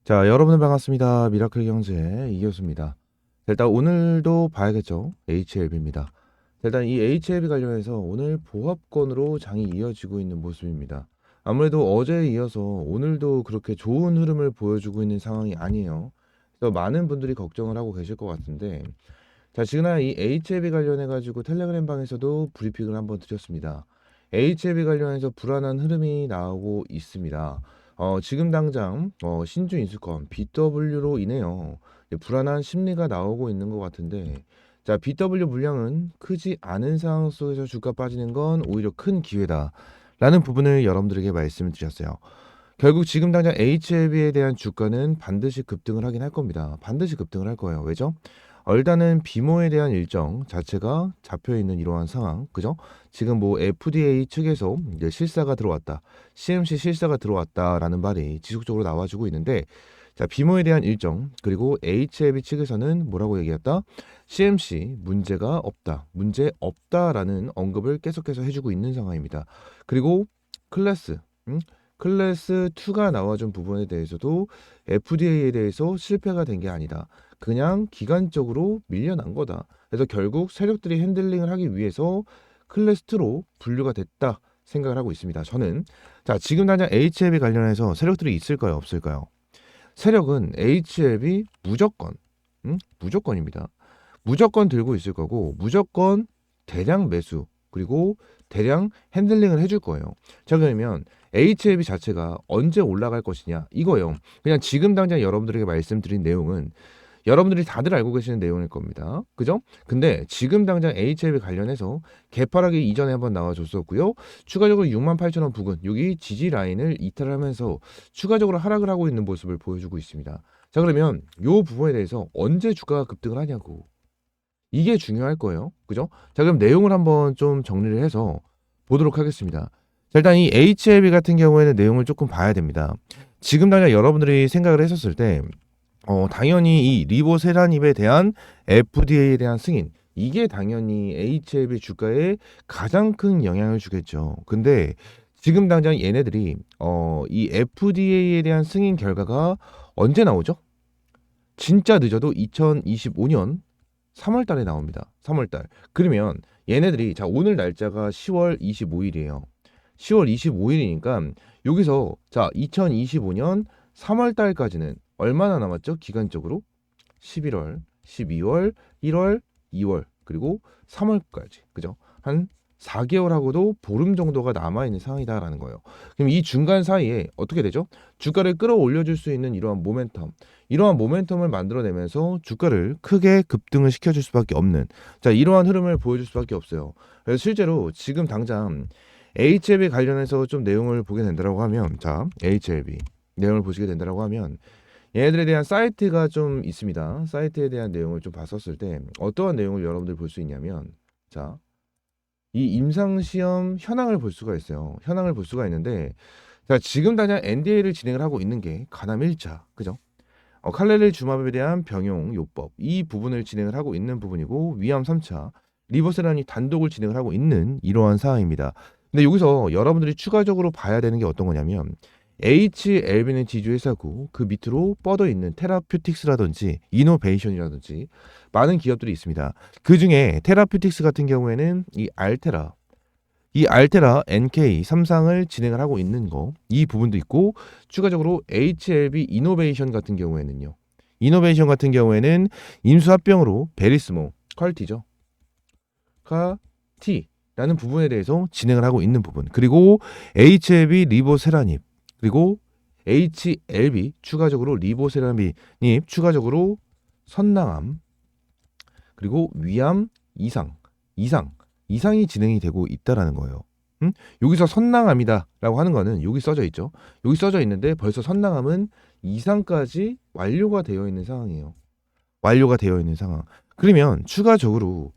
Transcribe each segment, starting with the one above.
자, 여러분 반갑습니다. 미라클 경제 이교수입니다. 일단 오늘도 봐야겠죠. HLB입니다. 일단 이 HLB 관련해서 오늘 보합권으로 장이 이어지고 있는 모습입니다. 아무래도 어제에 이어서 오늘도 그렇게 좋은 흐름을 보여주고 있는 상황이 아니에요. 그래서 많은 분들이 걱정을 하고 계실 것 같은데, 자, 지금 이 HLB 관련해 가지고 텔레그램 방에서도 브리핑을 한번 드렸습니다. HLB 관련해서 불안한 흐름이 나오고 있습니다. 지금 당장 신주 인수권 BW로 인해요. 이제 불안한 심리가 나오고 있는 것 같은데, 자, BW 물량은 크지 않은 상황 속에서 주가 빠지는 건 오히려 큰 기회다라는 부분을 여러분들에게 말씀을 드렸어요. 결국 지금 당장 HLB에 대한 주가는 반드시 급등을 하긴 할 겁니다. 반드시 급등을 할 거예요. 왜죠? 일단은 비모에 대한 일정 자체가 잡혀 있는 이러한 상황, 그죠? 지금 뭐 FDA 측에서 이제 실사가 들어왔다, CMC 실사가 들어왔다라는 말이 지속적으로 나와주고 있는데, 자, 비모에 대한 일정 그리고 HLB 측에서는 뭐라고 얘기했다? CMC 문제가 없다, 문제 없다라는 언급을 계속해서 해주고 있는 상황입니다. 그리고 클래스, 클래스 2가 나와준 부분에 대해서도 FDA에 대해서 실패가 된 게 아니다. 그냥 기간적으로 밀려난 거다. 그래서 결국 세력들이 핸들링을 하기 위해서 클래스 2로 분류가 됐다 생각을 하고 있습니다. 저는 자, 지금 당장 HLB 관련해서 세력들이 있을까요, 없을까요? 세력은 HLB 무조건, 무조건입니다. 무조건 들고 있을 거고 무조건 대량 매수 그리고 대량 핸들링을 해줄 거예요. 자, 그러면 HLB 자체가 언제 올라갈 것이냐 이거요. 그냥 지금 당장 여러분들에게 말씀드린 내용은 여러분들이 다들 알고 계시는 내용일 겁니다. 그죠? 근데 지금 당장 HLB 관련해서 개파락이 이전에 한번 나와줬었고요. 추가적으로 68,000원 부근 여기 지지 라인을 이탈하면서 추가적으로 하락을 하고 있는 모습을 보여주고 있습니다. 자, 그러면 이 부분에 대해서 언제 주가가 급등을 하냐고, 이게 중요할 거예요. 그죠? 자, 그럼 내용을 한번 좀 정리를 해서 보도록 하겠습니다. 자, 일단 이 HLB 같은 경우에는 내용을 조금 봐야 됩니다. 지금 당장 여러분들이 생각을 했었을 때 당연히 이 리보세라닙에 대한 FDA에 대한 승인, 이게 당연히 HLB 주가에 가장 큰 영향을 주겠죠. 근데 지금 당장 얘네들이 이 FDA에 대한 승인 결과가 언제 나오죠? 진짜 늦어도 2025년 3월 달에 나옵니다. 3월 달. 그러면 얘네들이, 자, 오늘 날짜가 10월 25일이에요. 10월 25일이니까 여기서 자, 2025년 3월 달까지는 얼마나 남았죠? 기간적으로 11월, 12월, 1월, 2월 그리고 3월까지. 그죠? 한 4개월하고도 보름 정도가 남아있는 상황이다라는 거예요. 그럼 이 중간 사이에 어떻게 되죠? 주가를 끌어올려 줄 수 있는 이러한 모멘텀을 만들어내면서 주가를 크게 급등을 시켜줄 수밖에 없는, 자, 이러한 흐름을 보여줄 수밖에 없어요. 그래서 실제로 지금 당장 HLB 관련해서 좀 내용을 보게 된다고 하면, 자, HLB 내용을 보시게 된다고 하면 얘네들에 대한 사이트가 좀 있습니다. 사이트에 대한 내용을 좀 봤었을 때 어떠한 내용을 여러분들 볼 수 있냐면, 자, 이 임상시험 현황을 볼 수가 있어요. 현황을 볼 수가 있는데, 자, 지금 당장 NDA를 진행을 하고 있는 게 가남 1차, 그죠? 칼렐릴 주마법에 대한 병용 요법, 이 부분을 진행을 하고 있는 부분이고, 위암 3차 리버세란이 단독을 진행을 하고 있는 이러한 상황입니다. 근데 여기서 여러분들이 추가적으로 봐야 되는 게 어떤 거냐면, HLB는 지주회사고 그 밑으로 뻗어 있는 테라퓨틱스라든지 이노베이션이라든지 많은 기업들이 있습니다. 그 중에 테라퓨틱스 같은 경우에는 이 알테라 NK 삼상을 진행을 하고 있는 거, 이 부분도 있고, 추가적으로 HLB 이노베이션 같은 경우에는 인수합병으로 베리스모 퀄티죠, 카티라는 부분에 대해서 진행을 하고 있는 부분, 그리고 HLB 리보세라닙, 그리고 HLB 추가적으로 리보세라닙 추가적으로 선낭암, 그리고 위암 이상이 진행이 되고 있다라는 거예요. 여기서 선낭암이다라고 하는 거는 여기 써져 있죠. 여기 써져 있는데 벌써 선낭암은 이상까지 완료가 되어 있는 상황이에요. 완료가 되어 있는 상황. 그러면 추가적으로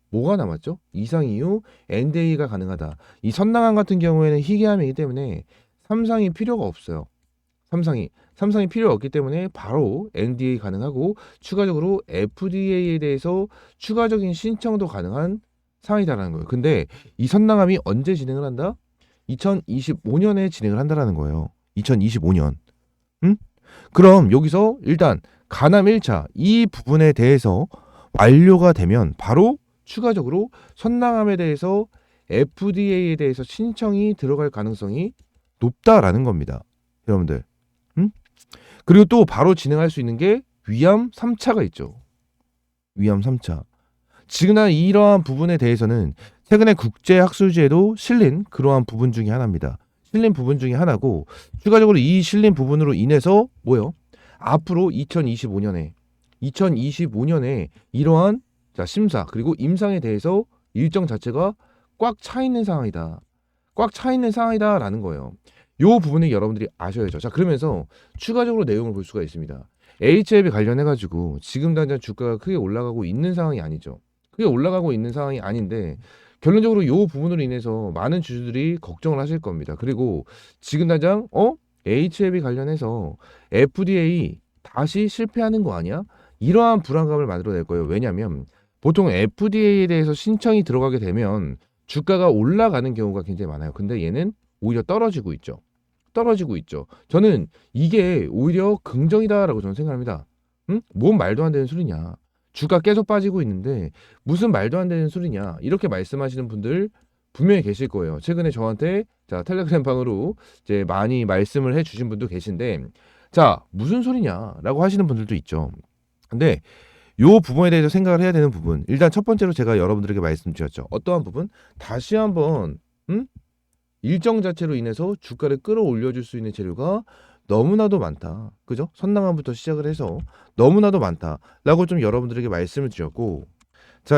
뭐가 남았죠? 이상 이후 NDA가 가능하다. 이 선낭암 같은 경우에는 희귀암이기 때문에 삼상이 필요가 없어요. 삼상이 필요 없기 때문에 바로 NDA 가능하고 추가적으로 FDA에 대해서 추가적인 신청도 가능한 상황이다라는 거예요. 근데 이 선낭암이 언제 진행을 한다? 2025년에 진행을 한다라는 거예요. 2025년. 응? 그럼 여기서 일단 가남 1차 이 부분에 대해서 완료가 되면 바로 추가적으로 선낭함에 대해서 FDA에 대해서 신청이 들어갈 가능성이 높다라는 겁니다. 여러분들. 음? 그리고 또 바로 진행할 수 있는 게 위암 3차가 있죠. 위암 3차. 지금 이러한 부분에 대해서는 최근에 국제학술지에도 실린 그러한 부분 중에 하나입니다. 실린 부분 중에 하나고 추가적으로 이 실린 부분으로 인해서 뭐요? 앞으로 2025년에 이러한 심사 그리고 임상에 대해서 일정 자체가 꽉 차 있는 상황이다. 꽉 차 있는 상황이다라는 거예요. 요 부분을 여러분들이 아셔야죠. 자, 그러면서 추가적으로 내용을 볼 수가 있습니다. HLB 관련해가지고 지금 당장 주가가 크게 올라가고 있는 상황이 아니죠. 크게 올라가고 있는 상황이 아닌데 결론적으로 요 부분으로 인해서 많은 주주들이 걱정을 하실 겁니다. 그리고 지금 당장 HLB 관련해서 FDA 다시 실패하는 거 아니야? 이러한 불안감을 만들어낼 거예요. 왜냐하면 보통 FDA에 대해서 신청이 들어가게 되면 주가가 올라가는 경우가 굉장히 많아요. 근데 얘는 오히려 떨어지고 있죠. 떨어지고 있죠. 저는 이게 오히려 긍정이다라고 저는 생각합니다. 응? 뭔 말도 안 되는 소리냐. 주가 계속 빠지고 있는데 무슨 말도 안 되는 소리냐. 이렇게 말씀하시는 분들 분명히 계실 거예요. 최근에 저한테 텔레그램 방으로 이제 많이 말씀을 해 주신 분도 계신데 무슨 소리냐라고 하시는 분들도 있죠. 근데 요 부분에 대해서 생각을 해야 되는 부분. 일단 첫 번째로 제가 여러분들에게 말씀드렸죠. 어떠한 부분? 다시 한번 일정 자체로 인해서 주가를 끌어올려 줄 수 있는 재료가 너무나도 많다. 그죠? 선낭함부터 시작을 해서 너무나도 많다라고 좀 여러분들에게 말씀을 드렸고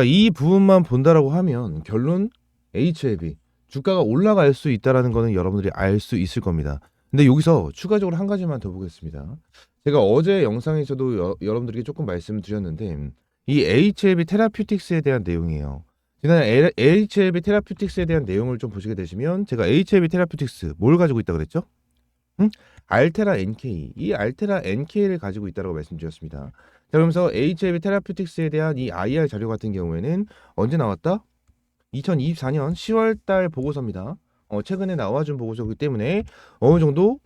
이 부분만 본다라고 하면 결론 HLB 주가가 올라갈 수 있다라는 거는 여러분들이 알 수 있을 겁니다. 근데 여기서 추가적으로 한 가지만 더 보겠습니다. 제가 어제 영상에서도 여러분들에게 조금 말씀을 드렸는데 이 HLB 테라퓨틱스에 대한 내용이에요. 지난 HLB 테라퓨틱스에 대한 내용을 좀 보시게 되시면 제가 HLB 테라퓨틱스 뭘 가지고 있다 그랬죠? 알테라 NK. 이 알테라 NK를 가지고 있다고 말씀드렸습니다. 자, 그러면서 HLB 테라퓨틱스에 대한 이 IR 자료 같은 경우에는 언제 나왔다? 2024년 10월 달 보고서입니다. 최근에 나와준 보고서이기 때문에 어느 정도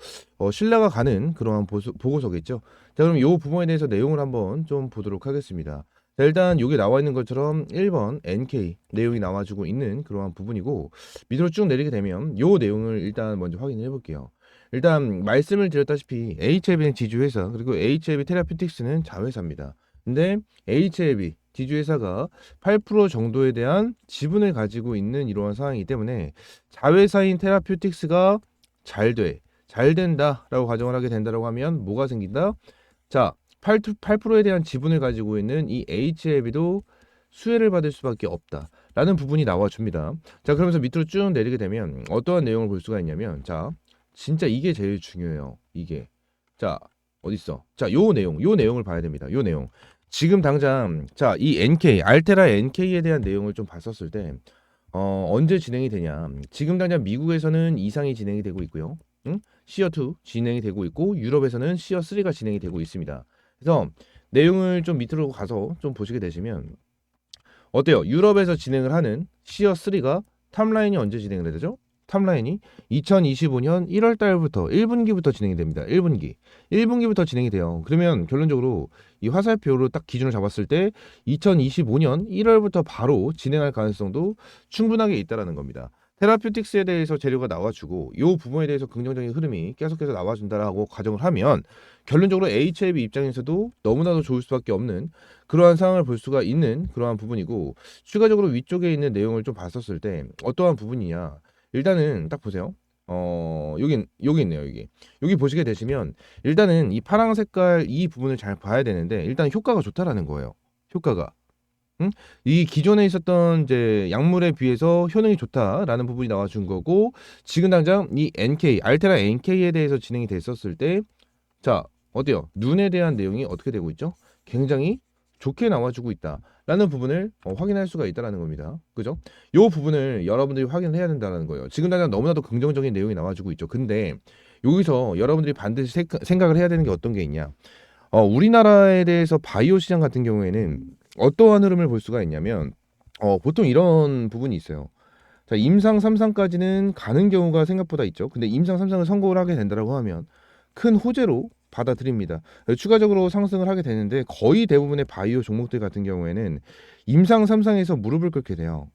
신뢰가 가는 그러한 보고서겠죠. 자, 그럼 이 부분에 대해서 내용을 한번 좀 보도록 하겠습니다. 자, 일단 여기 나와 있는 것처럼 1번 NK 내용이 나와주고 있는 그러한 부분이고 밑으로 쭉 내리게 되면 이 내용을 일단 먼저 확인해 볼게요. 일단 말씀을 드렸다시피 HLB는 지주회사 그리고 HLB 테라퓨틱스는 자회사입니다. 근데 HLB 지주회사가 8% 정도에 대한 지분을 가지고 있는 이러한 상황이기 때문에 자회사인 테라퓨틱스가 잘 된다라고 가정을 하게 된다라고 하면 뭐가 생긴다? 8%에 대한 지분을 가지고 있는 이 HLB도 수혜를 받을 수밖에 없다라는 부분이 나와줍니다. 자, 그러면서 밑으로 쭉 내리게 되면 어떠한 내용을 볼 수가 있냐면 진짜 이게 제일 중요해요. 이게 어딨어? 요 내용을 봐야 됩니다. 요 내용. 지금 당장 이 NK 알테라 NK에 대한 내용을 좀 봤었을 때 언제 진행이 되냐? 지금 당장 미국에서는 이상이 진행이 되고 있고요. 시어2 진행이 되고 있고 유럽에서는 시어3가 진행이 되고 있습니다. 그래서 내용을 좀 밑으로 가서 좀 보시게 되시면 어때요? 유럽에서 진행을 하는 시어3가 탑라인이 언제 진행을 해야 되죠? 탑라인이 2025년 1월 달부터 1분기부터 진행이 됩니다. 1분기부터 진행이 돼요. 그러면 결론적으로 이 화살표로 딱 기준을 잡았을 때 2025년 1월부터 바로 진행할 가능성도 충분하게 있다라는 겁니다. 테라퓨틱스에 대해서 재료가 나와주고 이 부분에 대해서 긍정적인 흐름이 계속해서 나와준다라고 가정을 하면 결론적으로 HLB 입장에서도 너무나도 좋을 수밖에 없는 그러한 상황을 볼 수가 있는 그러한 부분이고 추가적으로 위쪽에 있는 내용을 좀 봤었을 때 어떠한 부분이냐 일단은 딱 보세요. 여기 있네요. 여기 보시게 되시면 일단은 이 파랑 색깔 이 부분을 잘 봐야 되는데 일단 효과가 좋다라는 거예요. 효과가. 이 기존에 있었던 이제 약물에 비해서 효능이 좋다라는 부분이 나와준 거고 지금 당장 이 NK 알테라 NK에 대해서 진행이 됐었을 때 어때요? 눈에 대한 내용이 어떻게 되고 있죠? 굉장히 좋게 나와주고 있다라는 부분을 확인할 수가 있다라는 겁니다. 그죠? 이 부분을 여러분들이 확인을 해야 된다는 거예요. 지금 당장 너무나도 긍정적인 내용이 나와주고 있죠. 근데 여기서 여러분들이 반드시 생각을 해야 되는 게 어떤 게 있냐? 우리나라에 대해서 바이오 시장 같은 경우에는 어떠한 흐름을 볼 수가 있냐면 보통 이런 부분이 있어요. 임상 3상까지는 가는 경우가 생각보다 있죠. 근데 임상 3상을 성공을 하게 된다라고 하면 큰 호재로 받아들입니다. 추가적으로 상승을 하게 되는데 거의 대부분의 바이오 종목들 같은 경우에는 임상 3상에서 무릎을 꿇게 돼요.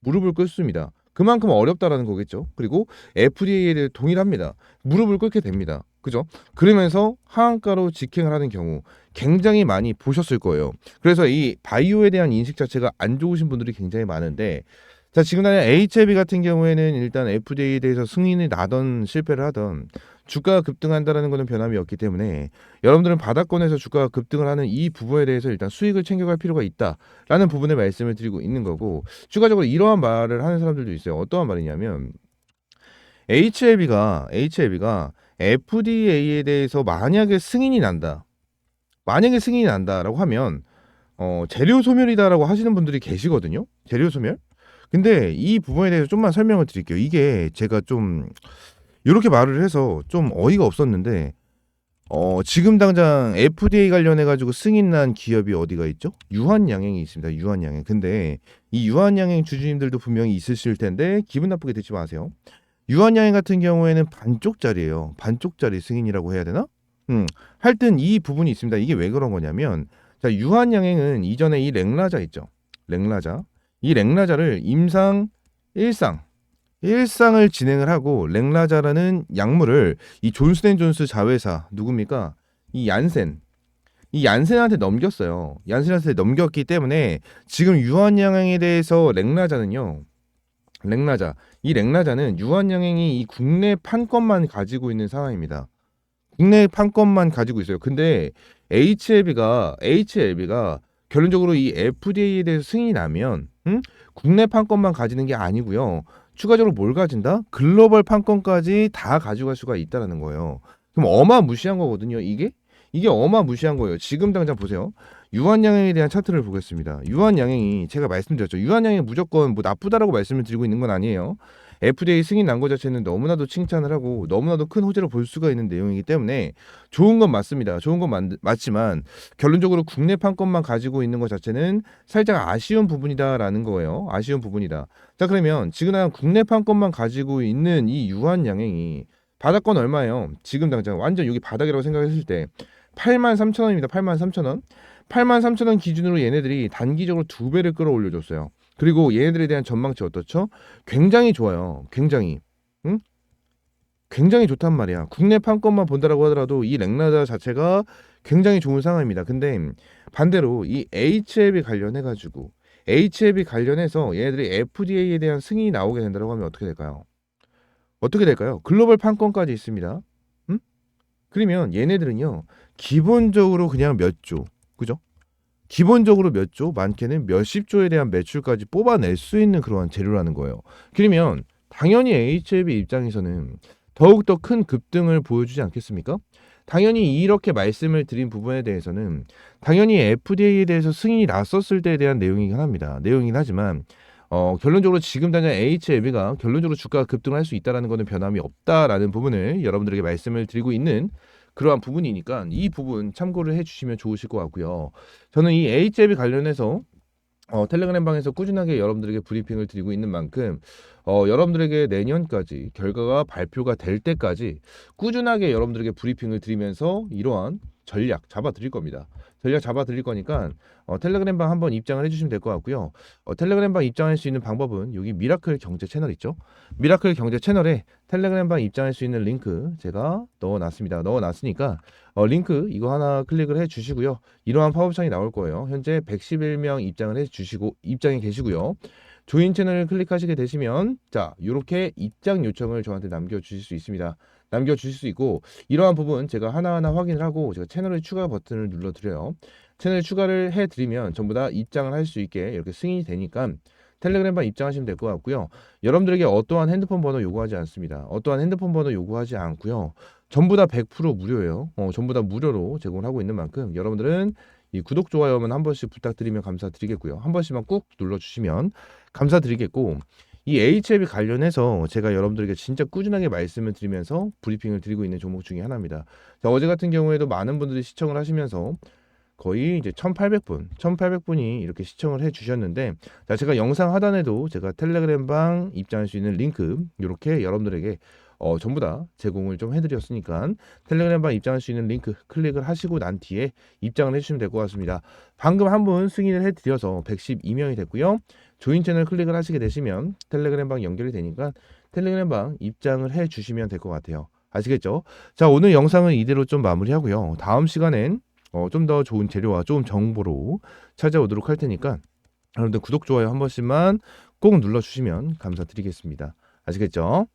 무릎을 꿇습니다. 그만큼 어렵다라는 거겠죠. 그리고 FDA에 대해 동일합니다. 무릎을 꿇게 됩니다. 그죠? 그러면서 하한가로 직행을 하는 경우 굉장히 많이 보셨을 거예요. 그래서 이 바이오에 대한 인식 자체가 안 좋으신 분들이 굉장히 많은데, 자, 지금 당장 HLB 같은 경우에는 일단 FDA에 대해서 승인이 나던 실패를 하던 주가가 급등한다라는 것은 변함이 없기 때문에 여러분들은 바닥권에서 주가가 급등을 하는 이 부분에 대해서 일단 수익을 챙겨갈 필요가 있다라는 부분에 말씀을 드리고 있는 거고, 추가적으로 이러한 말을 하는 사람들도 있어요. 어떠한 말이냐면 HLB가 FDA에 대해서 만약에 승인이 난다라고 하면 재료 소멸이다라고 하시는 분들이 계시거든요. 재료 소멸? 근데 이 부분에 대해서 좀만 설명을 드릴게요. 이게 제가 좀 이렇게 말을 해서 좀 어이가 없었는데, 지금 당장 FDA 관련해 가지고 승인 난 기업이 어디가 있죠? 유한양행이 있습니다. 유한양행. 근데 이 유한양행 주주님들도 분명히 있으실 텐데 기분 나쁘게 듣지 마세요. 유한양행 같은 경우에는 반쪽짜리예요. 반쪽짜리 승인이라고 해야 되나? 하여튼 이 부분이 있습니다. 이게 왜 그런 거냐면, 자, 유한양행은 이전에 이 렉라자 있죠. 렉라자. 이 렉라자를 임상 1상을 진행을 하고, 렉라자라는 약물을 이 존슨앤존스 자회사 누굽니까? 이 얀센한테 넘겼어요. 얀센한테 넘겼기 때문에 지금 유한양행에 대해서 이 렉라자는 유한양행이 이 국내 판권만 가지고 있는 상황입니다. 국내 판권만 가지고 있어요. 근데 HLB가 결론적으로 이 FDA에 대해서 승인이 나면 국내 판권만 가지는 게 아니고요. 추가적으로 뭘 가진다? 글로벌 판권까지 다 가져갈 수가 있다는 거예요. 그럼 어마무시한 거거든요. 이게 어마무시한 거예요. 지금 당장 보세요. 유한양행에 대한 차트를 보겠습니다. 유한양행이 제가 말씀드렸죠. 유한양행이 무조건 뭐 나쁘다라고 말씀을 드리고 있는 건 아니에요. FDA 승인 난 거 자체는 너무나도 칭찬을 하고 너무나도 큰 호재로 볼 수가 있는 내용이기 때문에 좋은 건 맞습니다. 좋은 건 맞지만 결론적으로 국내 판권만 가지고 있는 것 자체는 살짝 아쉬운 부분이다라는 거예요. 아쉬운 부분이다. 자, 그러면 지금 국내 판권만 가지고 있는 이 유한양행이 바닥권 얼마예요? 지금 당장 완전 여기 바닥이라고 생각했을 때 83,000원입니다. 83,000원. 83,000원 기준으로 얘네들이 단기적으로 2배를 끌어올려줬어요. 그리고 얘네들에 대한 전망치 어떻죠? 굉장히 좋아요. 굉장히. 응? 굉장히 좋단 말이야. 국내 판권만 본다라고 하더라도 이 렉라자 자체가 굉장히 좋은 상황입니다. 근데 반대로 이 HLB 관련해서 얘네들이 FDA에 대한 승인이 나오게 된다고 하면 어떻게 될까요? 어떻게 될까요? 글로벌 판권까지 있습니다. 응? 그러면 얘네들은요, 기본적으로 그냥 몇 조, 그죠? 기본적으로 몇 조, 많게는 몇십 조에 대한 매출까지 뽑아낼 수 있는 그러한 재료라는 거예요. 그러면 당연히 HLB 입장에서는 더욱더 큰 급등을 보여주지 않겠습니까? 당연히 이렇게 말씀을 드린 부분에 대해서는 당연히 FDA에 대해서 승인이 났었을 때에 대한 내용이긴 합니다. 내용이긴 하지만 결론적으로 지금 당장 HLB가 결론적으로 주가가 급등할 수 있다는 것은 변함이 없다라는 부분을 여러분들에게 말씀을 드리고 있는 그러한 부분이니까 이 부분 참고를 해주시면 좋으실 것 같고요. 저는 이 HLB 관련해서 텔레그램 방에서 꾸준하게 여러분들에게 브리핑을 드리고 있는 만큼 여러분들에게 내년까지 결과가 발표가 될 때까지 꾸준하게 여러분들에게 브리핑을 드리면서 이러한 전략 잡아 드릴 겁니다. 전략 잡아 드릴 거니까 텔레그램 방 한번 입장을 해주시면 될 것 같고요. 텔레그램 방 입장할 수 있는 방법은 여기 미라클 경제 채널 있죠. 미라클 경제 채널에 텔레그램 방 입장할 수 있는 링크 제가 넣어놨습니다. 넣어놨으니까 링크 이거 하나 클릭을 해주시고요. 이러한 팝업창이 나올 거예요. 현재 111명 입장해 계시고요. 조인 채널을 클릭하시게 되시면 자, 이렇게 입장 요청을 저한테 남겨주실 수 있습니다. 남겨주실 수 있고, 이러한 부분 제가 하나하나 확인을 하고 제가 채널의 추가 버튼을 눌러드려요. 채널 추가를 해드리면 전부 다 입장을 할 수 있게 이렇게 승인이 되니까 텔레그램방 입장하시면 될 것 같고요. 여러분들에게 어떠한 핸드폰 번호 요구하지 않습니다. 어떠한 핸드폰 번호 요구하지 않고요. 전부 다 100% 무료예요. 전부 다 무료로 제공을 하고 있는 만큼 여러분들은 이 구독, 좋아요만 한 번씩 부탁드리면 감사드리겠고요. 한 번씩만 꾹 눌러주시면 감사드리겠고, 이 HLB 관련해서 제가 여러분들에게 진짜 꾸준하게 말씀을 드리면서 브리핑을 드리고 있는 종목 중에 하나입니다. 자, 어제 같은 경우에도 많은 분들이 시청을 하시면서 거의 이제 1800분이 이렇게 시청을 해 주셨는데, 자, 제가 영상 하단에도 제가 텔레그램 방 입장할 수 있는 링크 이렇게 여러분들에게 전부 다 제공을 좀 해드렸으니까 텔레그램방 입장할 수 있는 링크 클릭을 하시고 난 뒤에 입장을 해주시면 될 것 같습니다. 방금 한 분 승인을 해드려서 112명이 됐고요. 조인 채널 클릭을 하시게 되시면 텔레그램방 연결이 되니까 텔레그램방 입장을 해주시면 될 것 같아요. 아시겠죠? 자, 오늘 영상은 이대로 좀 마무리하고요. 다음 시간엔 좀 더 좋은 재료와 좀 정보로 찾아오도록 할 테니까 여러분들 구독, 좋아요 한 번씩만 꼭 눌러주시면 감사드리겠습니다. 아시겠죠?